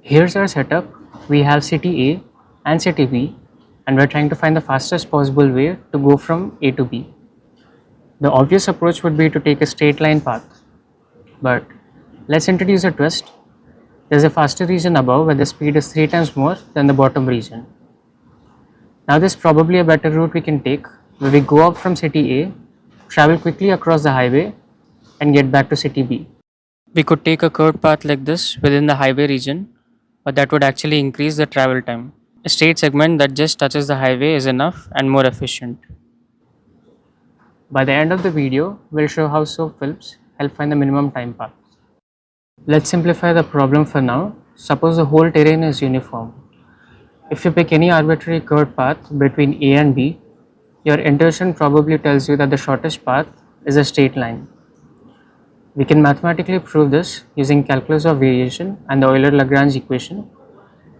Here's our setup. We have city A and city B, and we're trying to find the fastest possible way to go from A to B. The obvious approach would be to take a straight line path, but let's introduce a twist. There's a faster region above where the speed is 3 times more than the bottom region. Now there's probably a better route we can take where we go up from city A, travel quickly across the highway, and get back to city B. We could take a curved path like this within the highway region, but that would actually increase the travel time. A straight segment that just touches the highway is enough and more efficient. By the end of the video, we'll show how soap films help find the minimum time path. Let's simplify the problem for now. Suppose the whole terrain is uniform. If you pick any arbitrary curved path between A and B, your intuition probably tells you that the shortest path is a straight line. We can mathematically prove this using calculus of variation and the Euler-Lagrange equation.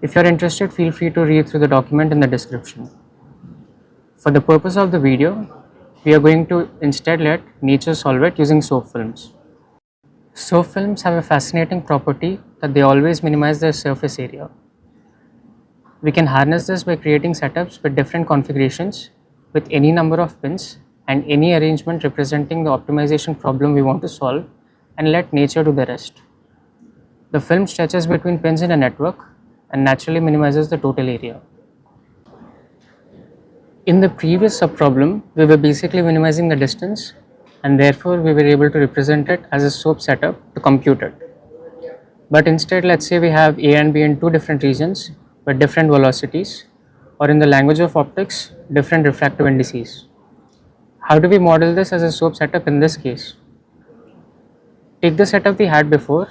If you are interested, feel free to read through the document in the description. For the purpose of the video, we are going to instead let nature solve it using soap films. Soap films have a fascinating property that they always minimize their surface area. We can harness this by creating setups with different configurations with any number of pins and any arrangement representing the optimization problem we want to solve, and let nature do the rest. The film stretches between pins in a network and naturally minimizes the total area. In the previous subproblem, we were basically minimizing the distance, and therefore we were able to represent it as a soap setup to compute it. But instead, let's say we have A and B in two different regions with different velocities, or in the language of optics, different refractive indices. How do we model this as a soap setup in this case? Take the setup we had before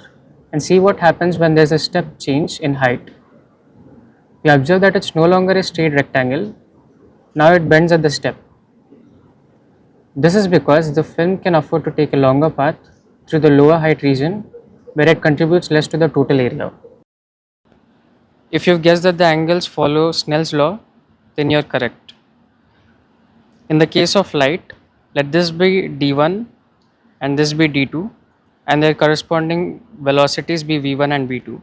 and see what happens when there's a step change in height. We observe that it's no longer a straight rectangle, now it bends at the step. This is because the film can afford to take a longer path through the lower height region where it contributes less to the total area. If you've guessed that the angles follow Snell's law, then you're correct. In the case of light, let this be d1 and this be d2, and their corresponding velocities be v1 and v2.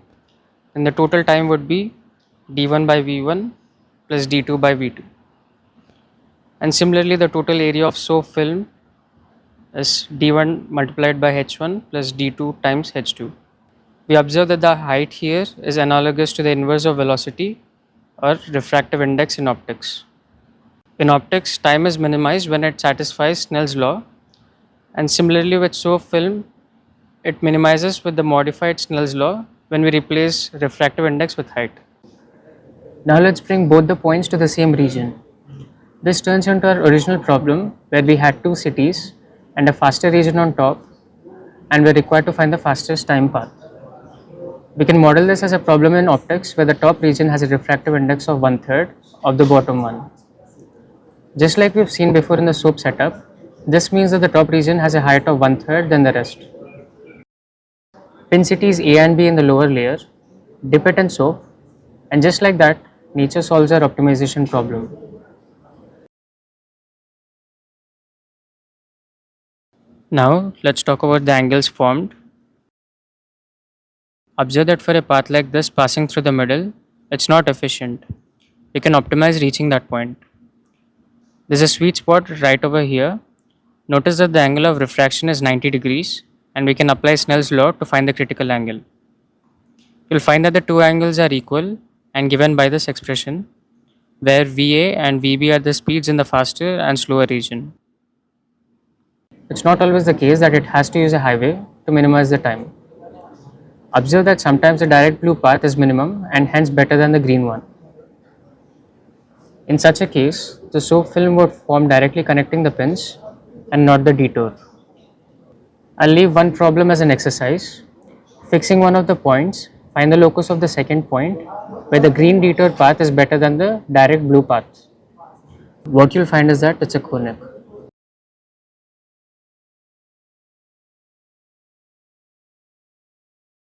Then the total time would be d1 by v1 plus d2 by v2. And similarly, the total area of soap film is d1 multiplied by h1 plus d2 times h2. We observe that the height here is analogous to the inverse of velocity or refractive index in optics. In optics, time is minimized when it satisfies Snell's law, and similarly with soap film, it minimizes with the modified Snell's law when we replace refractive index with height. Now let's bring both the points to the same region. This turns into our original problem where we had two cities and a faster region on top, and we're required to find the fastest time path. We can model this as a problem in optics where the top region has a refractive index of 1/3 of the bottom one. Just like we've seen before in the soap setup, this means that the top region has a height of 1/3 than the rest. Pin cities A and B in the lower layer, dip it in soap, and just like that, nature solves our optimization problem. Now let's talk about the angles formed. Observe that for a path like this passing through the middle, it's not efficient. We can optimize reaching that point. There's a sweet spot right over here. Notice that the angle of refraction is 90 degrees, and we can apply Snell's law to find the critical angle. You'll find that the two angles are equal and given by this expression, where VA and VB are the speeds in the faster and slower region. It's not always the case that it has to use a highway to minimize the time. Observe that sometimes the direct blue path is minimum and hence better than the green one. In such a case, the soap film would form directly connecting the pins and not the detour. I'll leave one problem as an exercise. Fixing one of the points, find the locus of the second point where the green detour path is better than the direct blue path. What you'll find is that it's a conic.